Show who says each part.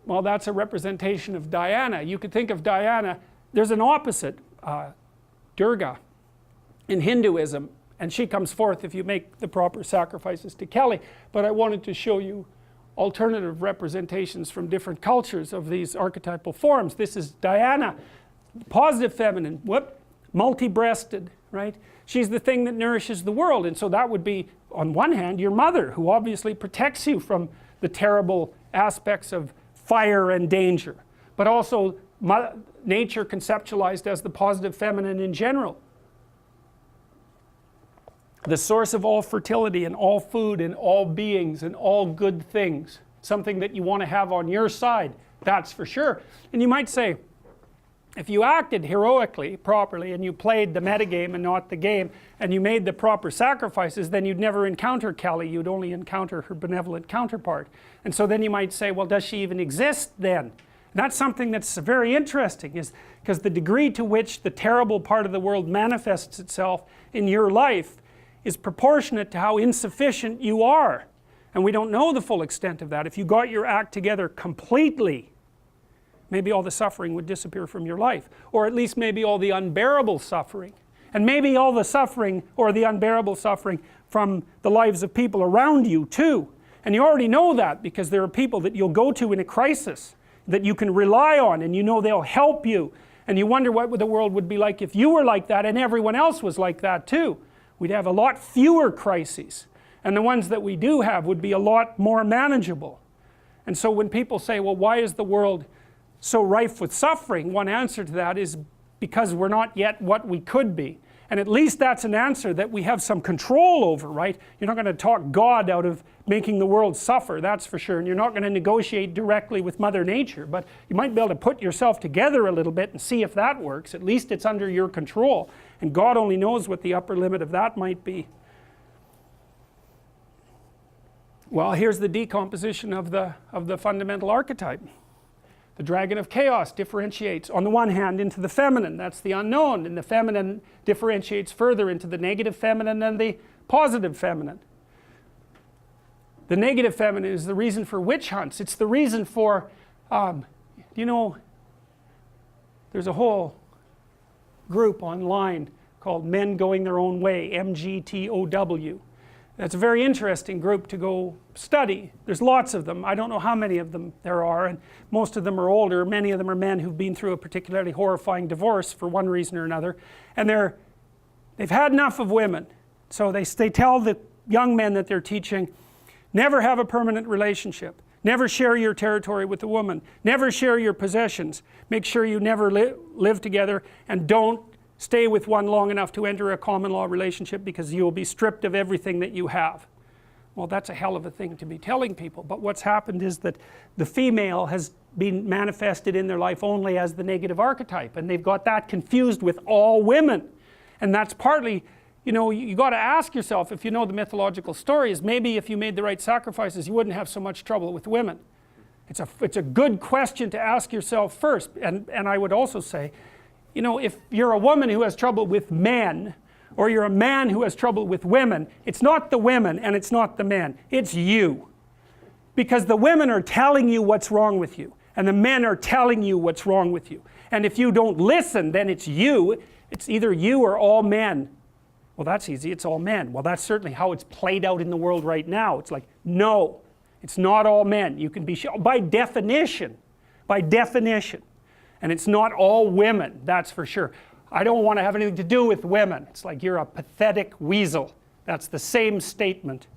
Speaker 1: Well, that's a representation of Diana. You could think of Diana, there's an opposite, Durga, in Hinduism, and she comes forth if you make the proper sacrifices to Kali. But I wanted to show you alternative representations from different cultures of these archetypal forms. This is Diana, positive feminine, multi-breasted, right? She's the thing that nourishes the world, and so that would be, on one hand, your mother, who obviously protects you from the terrible aspects of fire and danger, but also nature conceptualized as the positive feminine in general. The source of all fertility and all food and all beings and all good things. Something that you want to have on your side, that's for sure. And you might say, if you acted heroically, properly, and you played the metagame and not the game, and you made the proper sacrifices, then you'd never encounter Kali, you'd only encounter her benevolent counterpart. And so then you might say, well, does she even exist then? And that's something that's very interesting, is because the degree to which the terrible part of the world manifests itself in your life is proportionate to how insufficient you are. And we don't know the full extent of that. If you got your act together completely, maybe all the suffering would disappear from your life, or at least maybe all the unbearable suffering, and maybe all the suffering or the unbearable suffering from the lives of people around you too. And you already know that, because there are people that you'll go to in a crisis that you can rely on, and you know they'll help you, and you wonder what the world would be like if you were like that and everyone else was like that too. We'd have a lot fewer crises, and the ones that we do have would be a lot more manageable. And so when people say, well, why is the world so rife with suffering, one answer to that is because we're not yet what we could be. And at least that's an answer that we have some control over, right? You're not going to talk God out of making the world suffer, that's for sure. And you're not going to negotiate directly with Mother Nature, but you might be able to put yourself together a little bit and see if that works. At least it's under your control. And God only knows what the upper limit of that might be. Well, here's the decomposition of the fundamental archetype. The dragon of chaos differentiates, on the one hand, into the feminine, that's the unknown, and the feminine differentiates further into the negative feminine and the positive feminine. The negative feminine is the reason for witch hunts. It's the reason for, you know, there's a whole group online called Men Going Their Own Way, MGTOW. That's a very interesting group to go study. There's lots of them. I don't know how many of them there are, and most of them are older. Many of them are men who've been through a particularly horrifying divorce for one reason or another, and they've had enough of women. So they tell the young men that they're teaching, never have a permanent relationship, never share your territory with a woman, never share your possessions, make sure you never live together, and don't stay with one long enough to enter a common law relationship, because you will be stripped of everything that you have. Well, that's a hell of a thing to be telling people, but what's happened is that the female has been manifested in their life only as the negative archetype, and they've got that confused with all women. And that's partly, you know, you got to ask yourself, if you know the mythological stories, maybe if you made the right sacrifices you wouldn't have so much trouble with women. It's a good question to ask yourself first. And I would also say, you know, if you're a woman who has trouble with men, or you're a man who has trouble with women, it's not the women and it's not the men, it's you. Because the women are telling you what's wrong with you, and the men are telling you what's wrong with you. And if you don't listen, then it's you. It's either you or all men. Well, that's easy, it's all men. Well, that's certainly how it's played out in the world right now. It's like, no, it's not all men. You can be sure, by definition. And it's not all women, that's for sure. I don't want to have anything to do with women. It's like, you're a pathetic weasel. That's the same statement.